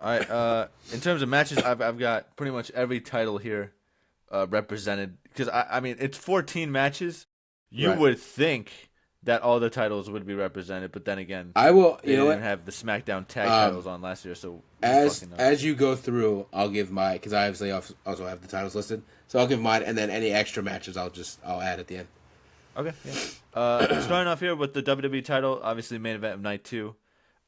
All right. In terms of matches, I've got pretty much every title here represented because I mean it's 14 matches. You Right. would think that all the titles would be represented, but then again, I will. they You know didn't even what? have the SmackDown tag Um, titles on last year, so who as fucking knows? as you go through, I'll give my because I obviously also have the titles listed. So I'll give mine, and then any extra matches I'll add at the end. Okay, yeah. Starting off here with the WWE title, obviously main event of night two.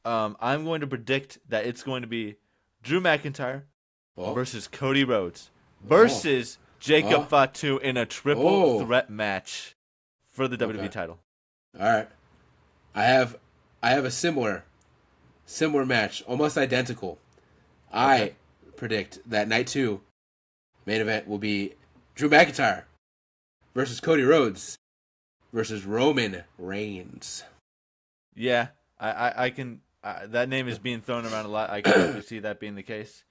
I'm going to predict that it's going to be Drew McIntyre Oh, versus Cody Rhodes oh, versus Jacob oh, Fatu in a triple oh. threat match for the WWE Okay. title. All right. I have I have a similar match, almost identical. Okay. I predict that night two main event will be Drew McIntyre versus Cody Rhodes versus Roman Reigns. Yeah, I can. That name is being thrown around a lot. I can definitely see that being the case.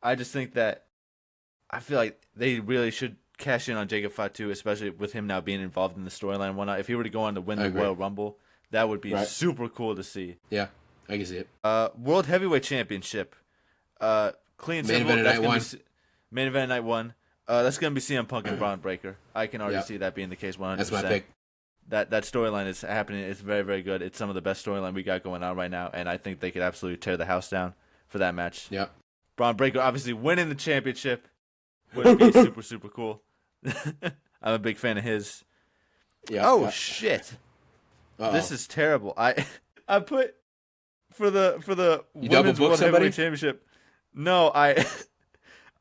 I just think that I feel like they really should cash in on Jacob Fatu, especially with him now being involved in the storyline and whatnot. If he were to go on to win I the agree. Royal Rumble, that would be Right. super cool to see. Yeah, I can see it. World Heavyweight Championship. Clean and Main simple. event of That's night gonna be one. main event night one. That's gonna be CM Punk and Braun Breaker. I can already Yeah, see that being the case 100. that's my percent pick. That storyline is happening. It's very very good. It's some of the best storyline we got going on right now, and I think they could absolutely tear the house down for that match. Yeah. Braun Breaker obviously winning the championship would be super super cool. I'm a big fan of his. Yeah. Oh Yeah. shit! Uh This oh. is terrible. I put for the You double women's book world heavyweight somebody? championship. No, I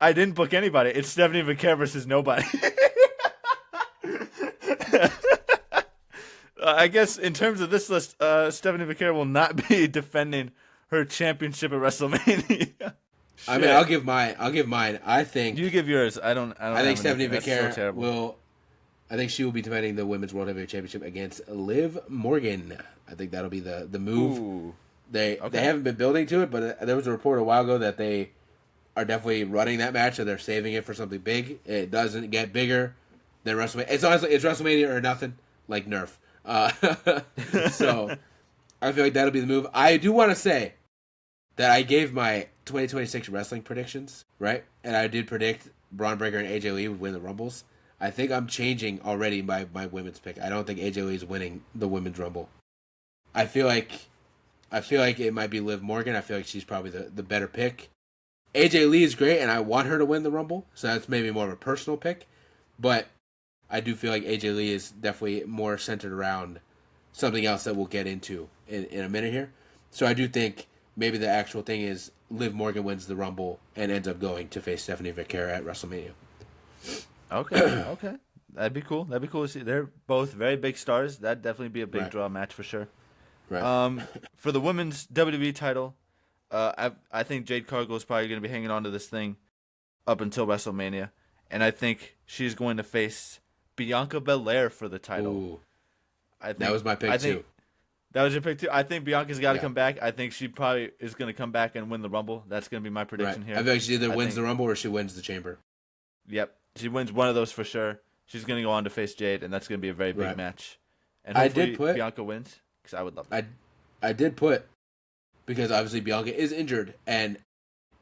I didn't book anybody. It's Stephanie McCare versus nobody. I guess in terms of this list, Stephanie McCare will not be defending her championship at WrestleMania. I mean, I'll Shit. give mine. I'll give mine. You give yours. I don't I think have Stephanie anything. That's so McCare terrible. will. I think she will be defending the Women's World Heavyweight Championship against Liv Morgan. I think that'll be the move. Ooh. They Okay. haven't been building to it, but there was a report a while ago that they are definitely running that match, so they're saving it for something big. It doesn't get bigger than WrestleMania. It's honestly it's WrestleMania or nothing, like Nerf. So I feel like that'll be the move. I do want to say that I gave my 2026 wrestling predictions, right? And I did predict Braun Breaker and AJ Lee would win the Rumbles. I think I'm changing already my women's pick. I don't think AJ Lee is winning the women's Rumble. I feel like it might be Liv Morgan. I feel like she's probably the better pick. AJ Lee is great, and I want her to win the Rumble, so that's maybe more of a personal pick. But I do feel like AJ Lee is definitely more centered around something else that we'll get into in a minute here. So I do think maybe the actual thing is Liv Morgan wins the Rumble and ends up going to face Stephanie McCare at WrestleMania. Okay. Okay. That'd be cool. That'd be cool to see. They're both very big stars. That'd definitely be a big Right, draw match for sure. right. For the women's WWE title, I think Jade Cargill is probably going to be hanging on to this thing up until WrestleMania, and I think she's going to face Bianca Belair for the title. Ooh, I that think was my I pick think too. that was your pick too. I think Bianca's got to Yeah, come back. I think she probably is going to come back and win the Rumble. That's going to be my right. prediction I here. feel like she either I wins think the Rumble or she wins the Chamber. yep, she wins one of those for sure. She's going to go on to face Jade, and that's going to be a very big Right. match. And I did hopefully put Bianca wins because I would love that. I did put because obviously Bianca is injured and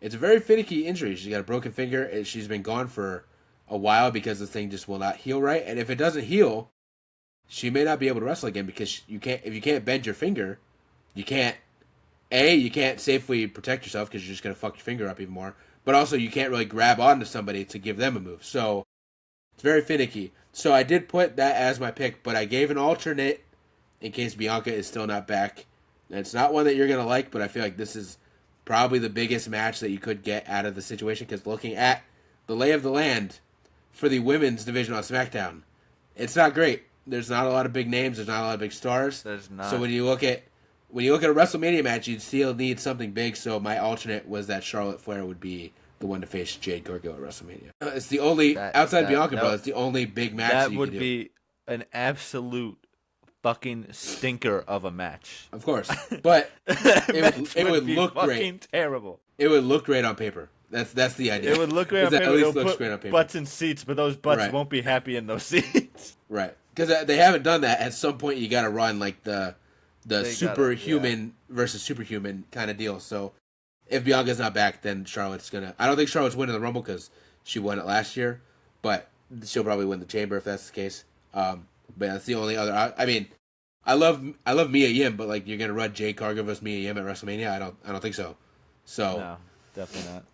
it's a very finicky injury. She's got a broken finger and she's been gone for a while because the thing just will not heal right. And if it doesn't heal, she may not be able to wrestle again because you can't if you can't bend your finger, you can't you can't safely protect yourself because you're just gonna fuck your finger up even more. But also you can't really grab onto somebody to give them a move. So it's very finicky. So I did put that as my pick, but I gave an alternate in case Bianca is still not back. And it's not one that you're going to like, but I feel like this is probably the biggest match that you could get out of the situation because looking at the lay of the land for the women's division on SmackDown, it's not great. There's not a lot of big names. There's not a lot of big stars. There's So not. when you look at a WrestleMania match, you'd still need something big. So my alternate was that Charlotte Flair would be the one to face Jade Cargill at WrestleMania. It's the only That outside that Bianca, bro. that It's the only big match that that you could would do. be an absolute fucking stinker of a match. Of course, but That it match it would be look fucking great. terrible. It would look great on paper. That's the idea. It would look great Is on that paper. at least It'll looks put great on paper. butts in seats, but those butts Right. won't be happy in those seats. Right, because they haven't done that. At some point, you got to run like the They gotta, superhuman versus superhuman kind of deal. So if Bianca's not back, then Charlotte's gonna. I don't think Charlotte's winning the Rumble because she won it last year, but she'll probably win the Chamber if that's the case. But that's the only other. I mean, I love Mia Yim, but like you're gonna run Jade Cargill versus Mia Yim at WrestleMania. I don't think so. So No, definitely not.